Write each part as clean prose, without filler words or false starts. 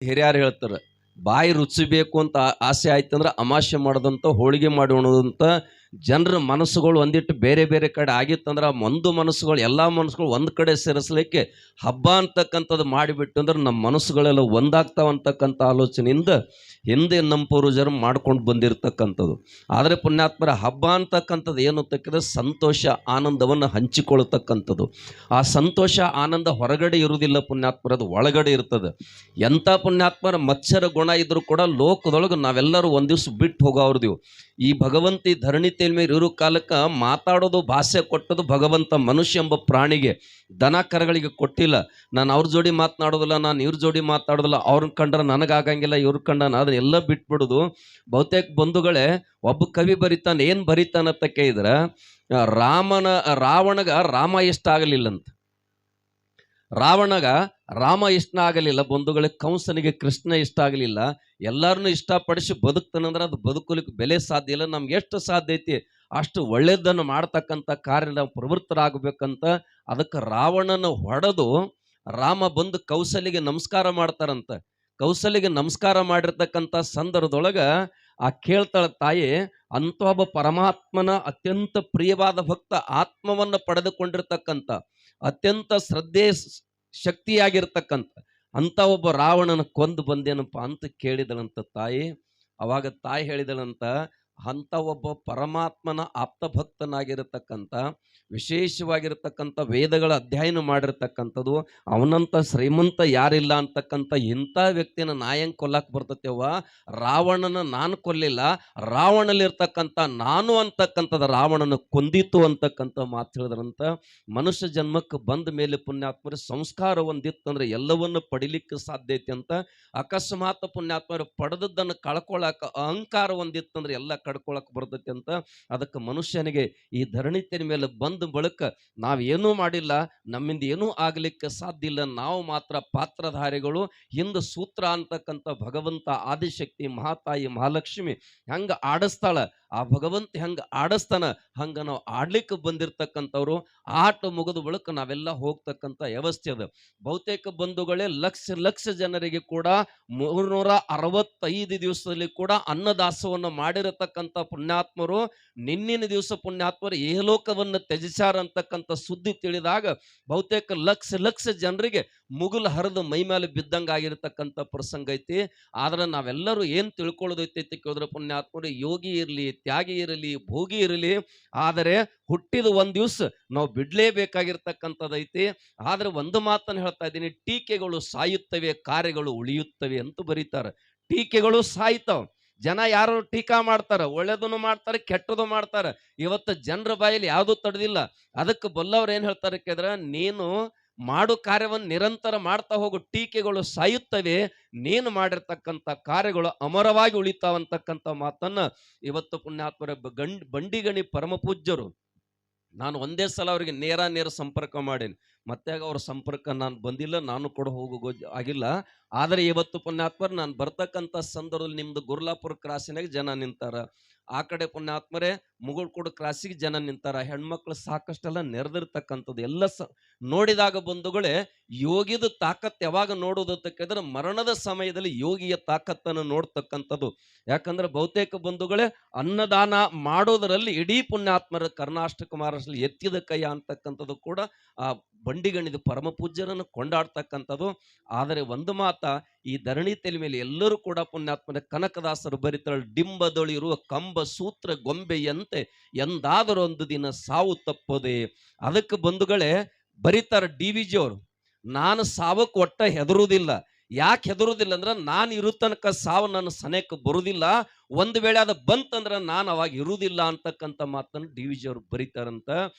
ಹಿರಿಯರು ಹೇಳ್ತಾರೆ, ಬಾಯಿ ರುಚಿಬೇಕು ಅಂತ ಆಸೆ ಆಯ್ತಂದ್ರೆ ಅಮಾಸ್ಯೆ ಮಾಡೋದಂತ ಹೋಳಿಗೆ ಮಾಡಿ ಉಣೋದಂತ. ಜನರ ಮನಸ್ಸುಗಳು ಒಂದಿಟ್ಟು ಬೇರೆ ಬೇರೆ ಕಡೆ ಆಗಿತ್ತಂದ್ರೆ ಆ ಒಂದು ಮನಸ್ಸುಗಳು ಎಲ್ಲ ಮನಸ್ಸುಗಳು ಒಂದು ಕಡೆ ಸೇರಿಸ್ಲಿಕ್ಕೆ ಹಬ್ಬ ಅಂತಕ್ಕಂಥದ್ದು ಮಾಡಿಬಿಟ್ಟು ಅಂದ್ರೆ ನಮ್ಮ ಮನಸ್ಸುಗಳೆಲ್ಲ ಒಂದಾಗ್ತಾವ ಅಂತಕ್ಕಂಥ ಆಲೋಚನೆಯಿಂದ ಹಿಂದೆ ನಮ್ಮ ಪೂರ್ವಜರು ಮಾಡ್ಕೊಂಡು ಬಂದಿರತಕ್ಕಂಥದ್ದು. ಆದರೆ ಪುಣ್ಯಾತ್ಮರ ಹಬ್ಬ ಅಂತಕ್ಕಂಥದ್ದು ಏನು ಅಂತಕ್ಕಿದ್ರೆ ಸಂತೋಷ ಆನಂದವನ್ನು ಹಂಚಿಕೊಳ್ತಕ್ಕಂಥದ್ದು. ಆ ಸಂತೋಷ ಆನಂದ ಹೊರಗಡೆ ಇರುವುದಿಲ್ಲ ಪುಣ್ಯಾತ್ಮರ, ಅದು ಒಳಗಡೆ ಇರ್ತದೆ. ಎಂಥ ಪುಣ್ಯಾತ್ಮರ ಮತ್ಸರ ಗುಣ ಇದ್ರೂ ಕೂಡ ಲೋಕದೊಳಗೆ ನಾವೆಲ್ಲರೂ ಒಂದು ದಿವ್ಸ ಬಿಟ್ಟು ಹೋಗೋರ್ದೀವು. ಈ ಭಗವಂತಿ ಧರಣಿ ತೇಲ್ ಮೇಲೆ ಇರೋ ಕಾಲಕ್ಕೆ ಮಾತಾಡೋದು ಭಾಷೆ ಕೊಟ್ಟದು ಭಗವಂತ ಮನುಷ್ಯ ಎಂಬ ಪ್ರಾಣಿಗೆ, ದನ ಕರಗಳಿಗೆ ಕೊಟ್ಟಿಲ್ಲ. ನಾನು ಅವ್ರ ಜೋಡಿ ಮಾತನಾಡೋದಿಲ್ಲ, ನಾನು ಇವ್ರ ಜೋಡಿ ಮಾತಾಡೋದಿಲ್ಲ, ಅವ್ರನ್ನ ಕಂಡ್ರೆ ನನಗಾಗಂಗಿಲ್ಲ, ಇವ್ರ ಕಂಡ ಅದನ್ನೆಲ್ಲ ಬಿಟ್ಬಿಡೋದು. ಬಹುತೇಕ ಬಂಧುಗಳೇ, ಒಬ್ಬ ಕವಿ ಬರಿತಾನೆ, ಏನು ಬರಿತಾನಂತ ಕೇಳಿದ್ರೆ, ರಾವಣಗ ರಾಮ ಇಷ್ಟ ಆಗಲಿಲ್ಲಂತ. ರಾವಣಗ ರಾಮ ಇಷ್ಟ ಆಗಲಿಲ್ಲ ಬಂಧುಗಳಿಗೆ, ಕಂಸನಿಗೆ ಕೃಷ್ಣ ಇಷ್ಟ ಆಗಲಿಲ್ಲ. ಎಲ್ಲರನ್ನೂ ಇಷ್ಟಪಡಿಸಿ ಬದುಕ್ತಾನಂದ್ರೆ ಅದು ಬದುಕಲಿಕ್ಕೆ ಬೆಲೆ ಸಾಧ್ಯ ಇಲ್ಲ. ನಮ್ಗೆ ಎಷ್ಟು ಸಾಧ್ಯ ಐತಿ ಅಷ್ಟು ಒಳ್ಳೇದನ್ನು ಮಾಡ್ತಕ್ಕಂಥ ಕಾರ್ಯ ನಾವು ಪ್ರವೃತ್ತರಾಗಬೇಕಂತ ಅದಕ್ಕೆ ರಾವಣನ ಹೊಡೆದು ರಾಮ ಬಂದು ಕೌಸಲ್ಯಗೆ ನಮಸ್ಕಾರ ಮಾಡ್ತಾರಂತ. ಕೌಸಲ್ಯಗೆ ನಮಸ್ಕಾರ ಮಾಡಿರ್ತಕ್ಕಂಥ ಸಂದರ್ಭದೊಳಗೆ ಆ ಕೇಳ್ತಾಳ ತಾಯಿ, ಅಂತ ಒಬ್ಬ ಪರಮಾತ್ಮನ ಅತ್ಯಂತ ಪ್ರಿಯವಾದ ಭಕ್ತ, ಆತ್ಮವನ್ನು ಪಡೆದುಕೊಂಡಿರ್ತಕ್ಕಂಥ ಅತ್ಯಂತ ಶ್ರದ್ಧೆ ಶಕ್ತಿಯಾಗಿರ್ತಕ್ಕಂಥ ಅಂತ ಒಬ್ಬ ರಾವಣನ ಕೊಂದು ಬಂದೇನಪ್ಪ ಅಂತ ಕೇಳಿದಳಂತ ತಾಯಿ. ಅವಾಗ ತಾಯಿ ಹೇಳಿದಳಂತ, ಅಂತ ಒಬ್ಬ ಪರಮಾತ್ಮನ ಆಪ್ತ ಭಕ್ತನಾಗಿರತಕ್ಕಂಥ, ವಿಶೇಷವಾಗಿರತಕ್ಕಂಥ ವೇದಗಳ ಅಧ್ಯಯನ ಮಾಡಿರ್ತಕ್ಕಂಥದ್ದು, ಅವನಂತ ಶ್ರೀಮಂತ ಯಾರಿಲ್ಲ ಅಂತಕ್ಕಂಥ ಇಂಥ ವ್ಯಕ್ತಿನ ನಾಯಂಗೆ ಕೊಲ್ಲಕ್ಕೆ ಬರ್ತೈತೆವ್ವ. ರಾವಣನ ನಾನು ಕೊಲ್ಲಿಲ್ಲ, ರಾವಣಲ್ಲಿರ್ತಕ್ಕಂಥ ನಾನು ಅಂತಕ್ಕಂಥದ್ದು ರಾವಣನ ಕೊಂದಿತ್ತು ಅಂತಕ್ಕಂಥ ಮಾತು ಹೇಳಿದ್ರಂತ. ಮನುಷ್ಯ ಜನ್ಮಕ್ಕೆ ಬಂದ ಮೇಲೆ ಪುಣ್ಯಾತ್ಮರ ಸಂಸ್ಕಾರ ಒಂದಿತ್ತಂದ್ರೆ ಎಲ್ಲವನ್ನು ಪಡಿಲಿಕ್ಕೆ ಸಾಧ್ಯ ಐತಿ ಅಂತ. ಅಕಸ್ಮಾತ್ ಪುಣ್ಯಾತ್ಮರು ಪಡೆದದ್ದನ್ನು ಕಳ್ಕೊಳ್ಳಾಕ ಅಹಂಕಾರ ಒಂದಿತ್ತಂದ್ರೆ ಎಲ್ಲ ಕಡ್ಕೊಳಕ್ ಬರ್ತೈತಿ ಅಂತ. ಅದಕ್ಕೆ ಮನುಷ್ಯನಿಗೆ ಈ ಧರಣಿತಿನ ಮೇಲೆ ಬಂದ ಬಳಿಕ ನಾವೇನೂ ಮಾಡಿಲ್ಲ, ನಮ್ಮಿಂದ ಏನೂ ಆಗ್ಲಿಕ್ಕೆ ಸಾಧ್ಯ ಇಲ್ಲ, ನಾವು ಮಾತ್ರ ಪಾತ್ರಧಾರಿಗಳು. ಹಿಂದ ಸೂತ್ರ ಅಂತಕ್ಕಂಥ ಭಗವಂತ ಆದಿಶಕ್ತಿ ಮಹಾತಾಯಿ ಮಹಾಲಕ್ಷ್ಮಿ ಹೆಂಗ ಆಡಿಸ್ತಾಳ, ಆ ಭಗವಂತ ಹೆಂಗ ಆಡಿಸ್ತಾನ ಹಂಗ ನಾವು ಆಡ್ಲಿಕ್ಕೆ ಬಂದಿರತಕ್ಕಂಥವ್ರು. ಆಟ ಮುಗಿದ ಬಳಿಕ ನಾವೆಲ್ಲ ಹೋಗ್ತಕ್ಕಂಥ ವ್ಯವಸ್ಥೆ ಅದ. ಬಹುತೇಕ ಬಂಧುಗಳೇ, ಲಕ್ಷ ಲಕ್ಷ ಜನರಿಗೆ ಕೂಡ 365 ದಿವಸದಲ್ಲಿ ಕೂಡ ಅನ್ನದಾಸವನ್ನು ಮಾಡಿರತಕ್ಕಂಥ ಪುಣ್ಯಾತ್ಮರು ನಿನ್ನಿನ ದಿವಸ ಪುಣ್ಯಾತ್ಮರು ಏಲೋಕವನ್ನು ತ್ಯಜಿಸಾರ ಅಂತಕ್ಕಂಥ ಸುದ್ದಿ ತಿಳಿದಾಗ ಬಹುತೇಕ ಲಕ್ಷ ಲಕ್ಷ ಜನರಿಗೆ ಮುಗುಲು ಹರಿದು ಮೈ ಮೇಲೆ ಬಿದ್ದಂಗೆ ಆಗಿರತಕ್ಕಂಥ ಪ್ರಸಂಗ ಐತಿ. ಆದ್ರೆ ನಾವೆಲ್ಲರೂ ಏನು ತಿಳ್ಕೊಳ್ಳೋದೈತಿ ಕೇಳಿದ್ರೆ ಪುಣ್ಯಾತ್ಮರು, ಯೋಗಿ ಇರಲಿ, ತ್ಯಾಗಿ ಇರಲಿ, ಭೋಗಿ ಇರಲಿ, ಆದರೆ ಹುಟ್ಟಿದ ಒಂದ್ ದಿವ್ಸ ನಾವು ಬಿಡ್ಲೇಬೇಕಾಗಿರ್ತಕ್ಕಂಥದ್ದೈತಿ. ಆದ್ರೆ ಒಂದು ಮಾತನ್ನು ಹೇಳ್ತಾ ಇದ್ದೀನಿ, ಟೀಕೆಗಳು ಸಾಯುತ್ತವೆ, ಕಾರ್ಯಗಳು ಉಳಿಯುತ್ತವೆ ಅಂತ ಬರೀತಾರೆ. ಟೀಕೆಗಳು ಸಾಯ್ತಾವ. ಜನ ಯಾರು ಟೀಕಾ ಮಾಡ್ತಾರ, ಒಳ್ಳೇದನ್ನು ಮಾಡ್ತಾರೆ, ಕೆಟ್ಟದು ಮಾಡ್ತಾರೆ. ಇವತ್ತು ಜನರ ಬಾಯಲ್ಲಿ ಯಾವುದು ತಡೆದಿಲ್ಲ. ಅದಕ್ಕೆ ಬಲ್ಲವ್ರು ಏನ್ ಹೇಳ್ತಾರೆ ಕೇಳಿದ್ರೆ, ನೀನು ಮಾಡು ಕಾರ್ಯವನ್ನು ನಿರಂತರ ಮಾಡ್ತಾ ಹೋಗು, ಟೀಕೆಗಳು ಸಾಯುತ್ತವೆ, ನೀನು ಮಾಡಿರ್ತಕ್ಕಂಥ ಕಾರ್ಯಗಳು ಅಮರವಾಗಿ ಉಳಿತಾವಂತಕ್ಕಂಥ ಮಾತನ್ನ ಇವತ್ತು ಪುಣ್ಯಾತ್ಮರ ಬಂಡಿಗಣಿ ಪರಮ ಪೂಜ್ಯರು, ನಾನು ಒಂದೇ ಸಲ ಅವರಿಗೆ ನೇರ ಸಂಪರ್ಕ ಮಾಡೇನಿ. ಮತ್ತೆ ಅವ್ರ ಸಂಪರ್ಕ ನಾನು ಬಂದಿಲ್ಲ, ನಾನು ಕೂಡ ಹೋಗೋ ಆಗಿಲ್ಲ. ಆದರೆ ಇವತ್ತು ಪುಣ್ಯಾತ್ಮರು ನಾನು ಬರ್ತಕ್ಕಂಥ ಸಂದರ್ಭದಲ್ಲಿ ನಿಮ್ದು ಗುರ್ಲಾಪುರ ಕ್ರಾಸಿನಾಗ ಜನ ನಿಂತಾರ, ಆ ಕಡೆ ಪುಣ್ಯಾತ್ಮರೇ ಮುಗುಳ್ಕೋಡು ಕ್ರಾಸಿಗೆ ಜನ ನಿಂತಾರ, ಹೆಣ್ಮಕ್ಳು ಸಾಕಷ್ಟೆಲ್ಲ ನೆರೆದಿರ್ತಕ್ಕಂಥದ್ದು ಎಲ್ಲ ನೋಡಿದಾಗ ಬಂಧುಗಳೇ, ಯೋಗಿದ ತಾಕತ್ ಯಾವಾಗ ನೋಡೋದಕ್ಕಿದ್ರೆ ಮರಣದ ಸಮಯದಲ್ಲಿ ಯೋಗಿಯ ತಾಕತ್ತನ್ನು ನೋಡ್ತಕ್ಕಂಥದ್ದು. ಯಾಕಂದ್ರೆ ಬಹುತೇಕ ಬಂಧುಗಳೇ, ಅನ್ನದಾನ ಮಾಡೋದರಲ್ಲಿ ಇಡೀ ಪುಣ್ಯಾತ್ಮರ ಕರ್ನಾಟಕ ಮಹಾರಾಷ್ಟ್ರದಲ್ಲಿ ಎತ್ತಿದ ಕೈ ಅಂತಕ್ಕಂಥದ್ದು ಕೂಡ ಆ ಬಂಡಿಗಣಿದ ಪರಮ ಪೂಜ್ಯರನ್ನು ಕೊಂಡಾಡ್ತಕ್ಕಂಥದ್ದು. ಆದರೆ ಒಂದು ಮಾತ, ಈ ಧರಣಿ ತಲೆ ಮೇಲೆ ಎಲ್ಲರೂ ಕೂಡ ಪುಣ್ಯಾತ್ಮನ ಕನಕದಾಸರು ಬರಿತಾಳೆ, ಡಿಂಬದೊಳಿರುವ ಕಂಬ ಸೂತ್ರ ಗೊಂಬೆಯಂತೆ ಎಂದಾದರೂ ಒಂದು ದಿನ ಸಾವು ತಪ್ಪೋದೆ. ಅದಕ್ಕೆ ಬಂಧುಗಳೇ ಬರೀತಾರ DVG ಅವರು, ನಾನು ಸಾವಕ್ಕೆ ಒಟ್ಟ ಹೆದರುವುದಿಲ್ಲ. ಯಾಕೆ ಹೆದರುವುದಿಲ್ಲ ಅಂದ್ರೆ, ನಾನು ಇರೋ ತನಕ ಸಾವು ನನ್ನ ಸನೇಕ ಬರುವುದಿಲ್ಲ, ಒಂದು ವೇಳೆ ಅದು ಬಂತಂದ್ರೆ ನಾನು ಅವಾಗ ಇರುವುದಿಲ್ಲ ಅಂತಕ್ಕಂಥ ಮಾತನ್ನು DVG ಅವರು ಬರೀತಾರಂತ.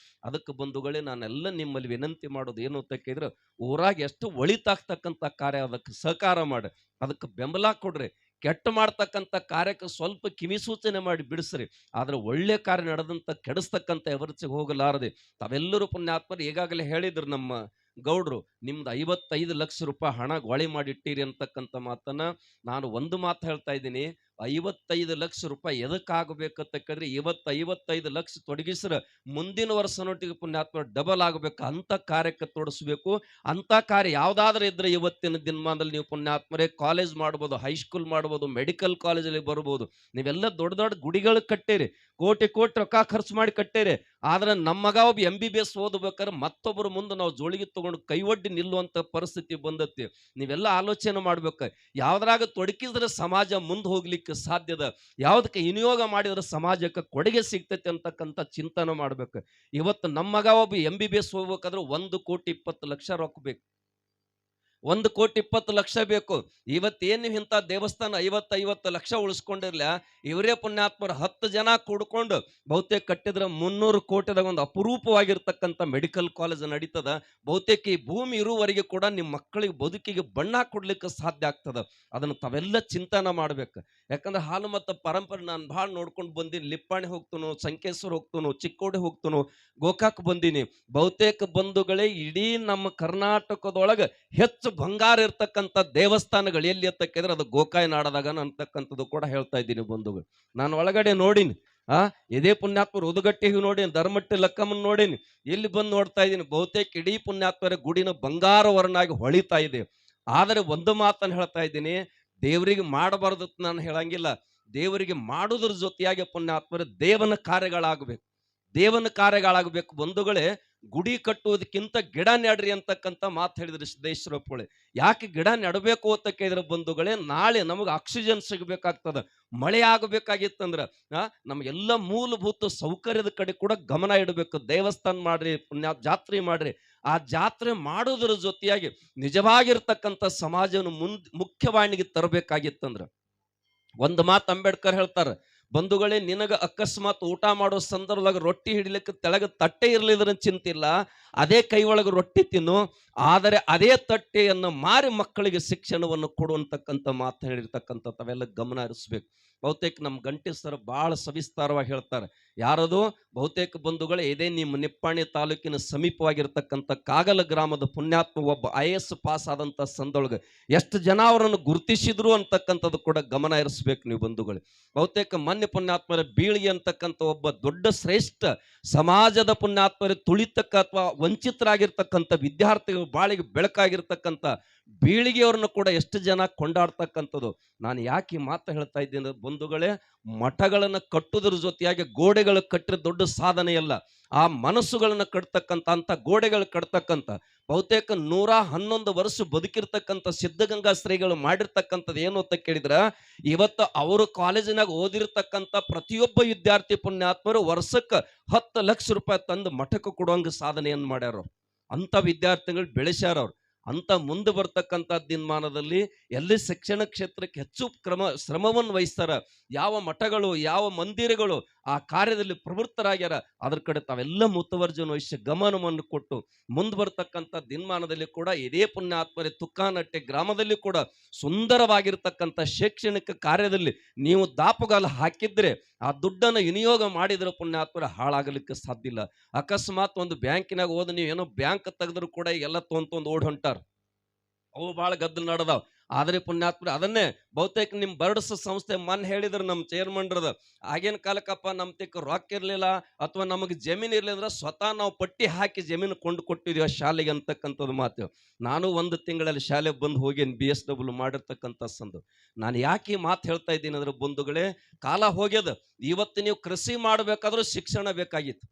ಅದಕ್ಕೆ ಬಂಧುಗಳೇ, ನಾನೆಲ್ಲ ನಿಮ್ಮಲ್ಲಿ ವಿನಂತಿ ಮಾಡೋದು ಏನು ಅಂತ ಕೇಳಿದ್ರೆ, ಊರಾಗ ಎಷ್ಟು ಒಳಿತಾಗ್ತಕ್ಕಂಥ ಕಾರ್ಯ ಅದಕ್ಕೆ ಸಹಕಾರ ಮಾಡಿ, ಅದಕ್ಕೆ ಬೆಂಬಲ ಕೊಡ್ರಿ. ಕೆಟ್ಟ ಮಾಡ್ತಕ್ಕಂಥ ಕಾರ್ಯಕ್ಕೆ ಸ್ವಲ್ಪ ಕಿವಿ ಸೂಚನೆ ಮಾಡಿ ಬಿಡಿಸ್ರಿ. ಆದ್ರೆ ಒಳ್ಳೆ ಕಾರ್ಯ ನಡೆದಂತ ಕೆಡಿಸ್ತಕ್ಕಂಥ ಎವರ್ಚಿಗೆ ಹೋಗಲಾರದೆ ತಾವೆಲ್ಲರೂ ಪುಣ್ಯಾತ್ಮರು ಈಗಾಗಲೇ ಹೇಳಿದ್ರು ನಮ್ಮ ಗೌಡ್ರು, ನಿಮ್ದು 55 ಲಕ್ಷ ರೂಪಾಯಿ ಹಣ ಗೋಳಿ ಮಾಡಿಟ್ಟಿರಿ ಅಂತಕ್ಕಂಥ ಮಾತನ್ನ ನಾನು ಒಂದು ಮಾತು ಹೇಳ್ತಾ ಇದ್ದೀನಿ. 55 ಲಕ್ಷ ರೂಪಾಯಿ ಎದಕ್ಕಾಗಬೇಕಂತ ಕೇಳಿದ್ರೆ ಇವತ್ತು 55 ಲಕ್ಷ ತೊಡಗಿಸ್ರ ಮುಂದಿನ ವರ್ಷನೊಟ್ಟಿಗೆ ಪುಣ್ಯಾತ್ಮ ಡಬಲ್ ಆಗ್ಬೇಕು ಅಂತ ಕಾರ್ಯಕ್ಕೆ ತೊಡಸ್ಬೇಕು. ಅಂತ ಕಾರ್ಯ ಯಾವ್ದಾದ್ರು ಇದ್ರೆ ಇವತ್ತಿನ ದಿನಮಾನದಲ್ಲಿ ನೀವು ಪುಣ್ಯಾತ್ಮರೇ ಕಾಲೇಜ್ ಮಾಡ್ಬೋದು, ಹೈಸ್ಕೂಲ್ ಮಾಡ್ಬೋದು, ಮೆಡಿಕಲ್ ಕಾಲೇಜಲ್ಲಿ ಬರ್ಬೋದು. ನೀವೆಲ್ಲ ದೊಡ್ಡ ದೊಡ್ಡ ಗುಡಿಗಳು ಕಟ್ಟೇರಿ, ಕೋಟಿ ಕೋಟಿ ರೊಕ್ಕ ಖರ್ಚು ಮಾಡಿ ಕಟ್ಟೇರಿ. ಆದ್ರೆ ನಮ್ಮ ಮಗ ಒಬ್ಬ MBBS ಓದ್ಬೇಕಾದ್ರೆ ಮತ್ತೊಬ್ಬರ ಮುಂದೆ ನಾವು ಜೋಳಿಗೆ ತಗೊಂಡು ಕೈವಡ್ಡಿ ನಿಲ್ಲುವಂತ ಪರಿಸ್ಥಿತಿ ಬಂದತಿ. ನೀವೆಲ್ಲ ಆಲೋಚನೆ ಮಾಡ್ಬೇಕು, ಯಾವ್ದ್ರಾಗ ತೊಡಕಿದ್ರೆ ಸಮಾಜ ಮುಂದೆ ಹೋಗ್ಲಿಕ್ಕೆ ಸಾಧ್ಯದ, ಯಾವ್ದಕ್ಕೆ ವಿನಿಯೋಗ ಮಾಡಿದ್ರೆ ಸಮಾಜಕ್ಕೆ ಕೊಡುಗೆ ಸಿಗ್ತೈತೆ ಅಂತಕ್ಕಂಥ ಚಿಂತನೆ ಮಾಡ್ಬೇಕು. ಇವತ್ತು ನಮ್ಮ ಮಗ ಒಬ್ಬ MBBS ಹೋಗ್ಬೇಕಾದ್ರೆ 1,20,00,000 ರೊಕ್ಕ ಬೇಕು, 1,20,00,000 ಬೇಕು. ಇವತ್ತೇನು ಇಂಥ ದೇವಸ್ಥಾನ 50 ಲಕ್ಷ ಉಳಿಸ್ಕೊಂಡಿರ್ಲ, ಇವರೇ ಪುಣ್ಯಾತ್ಮರು 10 ಜನ ಕೂಡ್ಕೊಂಡು ಬಹುತೇಕ ಕಟ್ಟಿದ್ರೆ 300 ಕೋಟಿದಾಗ ಒಂದು ಅಪರೂಪವಾಗಿರ್ತಕ್ಕಂಥ ಮೆಡಿಕಲ್ ಕಾಲೇಜ್ ನಡೀತದ. ಬಹುತೇಕ ಈ ಭೂಮಿ ಇರುವವರೆಗೆ ಕೂಡ ನಿಮ್ಮ ಮಕ್ಕಳಿಗೆ ಬದುಕಿಗೆ ಬಣ್ಣ ಕೊಡ್ಲಿಕ್ಕೆ ಸಾಧ್ಯ ಆಗ್ತದ. ಅದನ್ನು ತಾವೆಲ್ಲ ಚಿಂತನೆ ಮಾಡ್ಬೇಕು. ಯಾಕಂದ್ರೆ ಹಾಲು ಮತ್ತು ಪರಂಪರೆ ನಾನು ಭಾಳ ನೋಡ್ಕೊಂಡು ಬಂದೀನಿ. ಲಿಪ್ಪಾಣಿ ಹೋಗ್ತನು, ಸಂಕೇಶ್ವರ ಹೋಗ್ತನು, ಚಿಕ್ಕೋಡಿ ಹೋಗ್ತನು, ಗೋಕಾಕ್ ಬಂದೀನಿ. ಬಹುತೇಕ ಬಂಧುಗಳೇ ಇಡೀ ನಮ್ಮ ಕರ್ನಾಟಕದೊಳಗೆ ಹೆಚ್ಚು ಬಂಗಾರ ಇರ್ತಕ್ಕಂಥ ದೇವಸ್ಥಾನಗಳು ಎಲ್ಲಿ ಅಂತಕ್ಕಿದ್ರೆ ಅದು ಗೋಕಾಯಿ ನಾಡದಾಗ ಅಂತಕ್ಕಂಥದ್ದು ಕೂಡ ಹೇಳ್ತಾ ಇದ್ದೀನಿ ಬಂಧುಗಳು. ನಾನು ಒಳಗಡೆ ನೋಡಿನಿ, ಇದೇ ಪುಣ್ಯಾತ್ಮರು ಉದುಗಟ್ಟಿಗೆ ನೋಡೀನಿ, ಧರ್ಮಟ್ಟಿ ಲಕ್ಕಮ್ಮನ್ ನೋಡೀನಿ, ಇಲ್ಲಿ ಬಂದು ನೋಡ್ತಾ ಇದ್ದೀನಿ. ಬಹುತೇಕ ಇಡೀ ಪುಣ್ಯಾತ್ಮರ ಗುಡಿನ ಬಂಗಾರವರನಾಗಿ ಹೊಳಿತಾ ಇದೆ. ಆದರೆ ಒಂದು ಮಾತನ್ನು ಹೇಳ್ತಾ ಇದ್ದೀನಿ, ದೇವರಿಗೆ ಮಾಡಬಾರ್ದು ನಾನು ಹೇಳಂಗಿಲ್ಲ. ದೇವರಿಗೆ ಮಾಡುವುದ್ರ ಜೊತೆಯಾಗಿ ಪುಣ್ಯಾತ್ಮರ ದೇವನ ಕಾರ್ಯಗಳಾಗಬೇಕು, ದೇವನ ಕಾರ್ಯಗಳಾಗಬೇಕು. ಬಂಧುಗಳೇ, ಗುಡಿ ಕಟ್ಟುವುದಕ್ಕಿಂತ ಗಿಡ ನೆಡ್ರಿ ಅಂತಕ್ಕಂಥ ಮಾತು ಹೇಳಿದ್ರು ಸಿದ್ದೇಶ್ವರಪ್ಪಳೆ. ಯಾಕೆ ಗಿಡ ನೆಡಬೇಕು ಅಂತ ಕೇಳಿದ್ರೆ ಬಂಧುಗಳೇ, ನಾಳೆ ನಮಗೆ ಆಕ್ಸಿಜನ್ ಸಿಗಬೇಕಾಗ್ತದ, ಮಳೆ ಆಗಬೇಕಾಗಿತ್ತಂದ್ರ ನಮಗೆಲ್ಲ ಮೂಲಭೂತ ಸೌಕರ್ಯದ ಕಡೆ ಕೂಡ ಗಮನ ಇಡಬೇಕು. ದೇವಸ್ಥಾನ ಮಾಡ್ರಿ, ಪುಣ್ಯ ಜಾತ್ರೆ ಮಾಡ್ರಿ. ಆ ಜಾತ್ರೆ ಮಾಡೋದ್ರ ಜೊತೆಯಾಗಿ ನಿಜವಾಗಿರ್ತಕ್ಕಂಥ ಸಮಾಜವನ್ನು ಮುಖ್ಯವಾಹಿನಿಗೆ ತರಬೇಕಾಗಿತ್ತಂದ್ರ ಒಂದು ಮಾತು ಅಂಬೇಡ್ಕರ್ ಹೇಳ್ತಾರೆ, ಬಂಧುಗಳೇ, ನಿನಗ ಅಕಸ್ಮಾತ್ ಊಟ ಮಾಡೋ ಸಂದರ್ಭದಾಗ ರೊಟ್ಟಿ ಹಿಡಿಲಿಕ್ಕೆ ತೆಳಗ ತಟ್ಟೆ ಇರಲಿದ್ರ ಚಿಂತಿಲ್ಲ, ಅದೇ ಕೈ ಒಳಗೆ ರೊಟ್ಟಿ ತಿನ್ನು, ಆದರೆ ಅದೇ ತಟ್ಟೆಯನ್ನು ಮಾರಿ ಮಕ್ಕಳಿಗೆ ಶಿಕ್ಷಣವನ್ನು ಕೊಡುವಂತಕ್ಕಂಥ ಮಾತು ಹೇಳಿರ್ತಕ್ಕಂಥ ತಾವೆಲ್ಲ ಗಮನ ಹರಿಸ್ಬೇಕು. ಬಹುತೇಕ ನಮ್ಮ ಗಂಟಿ ಸರ್ ಬಹಳ ಸವಿಸ್ತಾರವಾಗಿ ಹೇಳ್ತಾರೆ. ಯಾರದು? ಬಹುತೇಕ ಬಂಧುಗಳೇ, ಇದೇ ನಿಮ್ಮ ನಿಪ್ಪಾಣಿ ತಾಲೂಕಿನ ಸಮೀಪವಾಗಿರ್ತಕ್ಕಂಥ ಕಾಗಲ ಗ್ರಾಮದ ಪುಣ್ಯಾತ್ಮ ಒಬ್ಬ IAS ಪಾಸ್ ಆದಂತ ಸಂದೊಳಗೆ ಎಷ್ಟು ಜನ ಅವರನ್ನು ಗುರುತಿಸಿದ್ರು ಅಂತಕ್ಕಂಥದ್ದು ಕೂಡ ಗಮನ ಹರಿಸ್ಬೇಕು ನೀವು ಬಂಧುಗಳು. ಬಹುತೇಕ ಮಾನ್ಯ ಪುಣ್ಯಾತ್ಮರ ಬೀಳಿಗೆ ಅಂತಕ್ಕಂಥ ಒಬ್ಬ ದೊಡ್ಡ ಶ್ರೇಷ್ಠ ಸಮಾಜದ ಪುಣ್ಯಾತ್ಮರ ತುಳಿತಕ್ಕ ಅಥವಾ ವಂಚಿತರಾಗಿರ್ತಕ್ಕಂಥ ವಿದ್ಯಾರ್ಥಿಗಳು ಬಾಳಿಗೆ ಬೆಳಕಾಗಿರ್ತಕ್ಕಂಥ ಬೀಳಿಗೆಯವ್ರನ್ನ ಕೂಡ ಎಷ್ಟು ಜನ ಕೊಂಡಾಡ್ತಕ್ಕಂಥದ್ದು. ನಾನು ಯಾಕೆ ಈ ಮಾತು ಹೇಳ್ತಾ ಇದ್ದೀನಿ ಬಂಧುಗಳೇ, ಮಠಗಳನ್ನು ಕಟ್ಟುವುದ್ರ ಜೊತೆಯಾಗಿ ಗೋಡೆಗಳು ಕಟ್ಟಿರೋ ದೊಡ್ಡ ಸಾಧನೆಯಲ್ಲ, ಆ ಮನಸ್ಸುಗಳನ್ನ ಕಟ್ತಕ್ಕಂಥ ಅಂತ ಗೋಡೆಗಳು ಕಟ್ತಕ್ಕಂಥ ಬಹುತೇಕ 111 ವರ್ಷ ಬದುಕಿರ್ತಕ್ಕಂಥ ಸಿದ್ಧಗಂಗಾ ಶ್ರೀಗಳು ಮಾಡಿರ್ತಕ್ಕಂಥದ್ದು ಏನು ಅಂತ ಕೇಳಿದ್ರ, ಇವತ್ತು ಅವರು ಕಾಲೇಜಿನಾಗ ಓದಿರ್ತಕ್ಕಂಥ ಪ್ರತಿಯೊಬ್ಬ ವಿದ್ಯಾರ್ಥಿ ಪುಣ್ಯಾತ್ಮರು ವರ್ಷಕ್ಕೆ 10 ಲಕ್ಷ ರೂಪಾಯಿ ತಂದು ಮಠಕ್ಕೆ ಕೊಡುವಂಗ ಸಾಧನೆಯನ್ನು ಮಾಡ್ಯಾರ. ಅಂತ ವಿದ್ಯಾರ್ಥಿಗಳು ಬೆಳೆಸ್ಯಾರವ್ರು. ಅಂತ ಮುಂದೆ ಬರ್ತಕ್ಕಂಥ ದಿನಮಾನದಲ್ಲಿ ಎಲ್ಲಿ ಶಿಕ್ಷಣ ಕ್ಷೇತ್ರಕ್ಕೆ ಹೆಚ್ಚು ಶ್ರಮವನ್ನು ವಹಿಸ್ತಾರ, ಯಾವ ಮಠಗಳು ಯಾವ ಮಂದಿರಗಳು ಆ ಕಾರ್ಯದಲ್ಲಿ ಪ್ರವೃತ್ತರಾಗ್ಯಾರ, ಅದ್ರ ಕಡೆ ತಾವೆಲ್ಲ ಮುತುವರ್ಜಿಯನ್ನು ವಹಿಸಿ ಗಮನವನ್ನು ಕೊಟ್ಟು ಮುಂದೆ ಬರ್ತಕ್ಕಂಥ ದಿನಮಾನದಲ್ಲಿ ಕೂಡ ಇದೇ ಪುಣ್ಯಾತ್ಮರೇ ತುಕ್ಕಾನಟ್ಟೆ ಗ್ರಾಮದಲ್ಲಿ ಕೂಡ ಸುಂದರವಾಗಿರ್ತಕ್ಕಂಥ ಶೈಕ್ಷಣಿಕ ಕಾರ್ಯದಲ್ಲಿ ನೀವು ದಾಪುಗಾಲ ಹಾಕಿದ್ರೆ ಆ ದುಡ್ಡನ್ನು ವಿನಿಯೋಗ ಮಾಡಿದ್ರೆ ಪುಣ್ಯಾತ್ಮರ ಹಾಳಾಗಲಿಕ್ಕೆ ಸಾಧ್ಯ ಇಲ್ಲ. ಅಕಸ್ಮಾತ್ ಒಂದು ಬ್ಯಾಂಕಿನಾಗ ಹೋದ ನೀವು ಏನೋ ಬ್ಯಾಂಕ್ ತೆಗೆದ್ರು ಕೂಡ ಎಲ್ಲ ತೊಂದು ಓಡ್ ಹೊಂಟಾರ, ಅವು ಬಹಳ ಗದ್ದಲ ನಡೆದಾವ್. ಆದ್ರೆ ಪುಣ್ಯಾತ್ಮರ ಅದನ್ನೇ ಬಹುತೇಕ ನಿಮ್ ಬರ್ಡ್ಸ್ ಸಂಸ್ಥೆ ಮನ್ ಹೇಳಿದ್ರು ನಮ್ಮ ಚೇರ್ಮನ್ರದ, ಆಗಿನ ಕಾಲಕ್ಕಪ್ಪ ನಮ್ ತಿಕ್ಕ ರೊಕ್ಕ ಇರ್ಲಿಲ್ಲ ಅಥವಾ ನಮಗೆ ಜಮೀನು ಇರ್ಲಿಲ್ಲ, ಸ್ವತಃ ನಾವು ಪಟ್ಟಿ ಹಾಕಿ ಜಮೀನು ಕೊಂಡು ಕೊಟ್ಟಿದ್ವಿ ಆ ಶಾಲೆಗೆ ಅಂತಕ್ಕಂಥದ್ದು ಮಾತು. ನಾನು ಒಂದು ತಿಂಗಳಲ್ಲಿ ಶಾಲೆ ಬಂದು ಹೋಗೇನಿ BSW ಮಾಡಿರ್ತಕ್ಕಂಥ ಸಂದು. ನಾನು ಯಾಕೆ ಈ ಮಾತು ಹೇಳ್ತಾ ಇದ್ದೀನಿ ಅಂದ್ರೆ ಬಂಧುಗಳೇ, ಕಾಲ ಹೋಗ್ಯದ. ಇವತ್ತು ನೀವು ಕೃಷಿ ಮಾಡಬೇಕಾದ್ರೂ ಶಿಕ್ಷಣ ಬೇಕಾಗಿತ್ತು,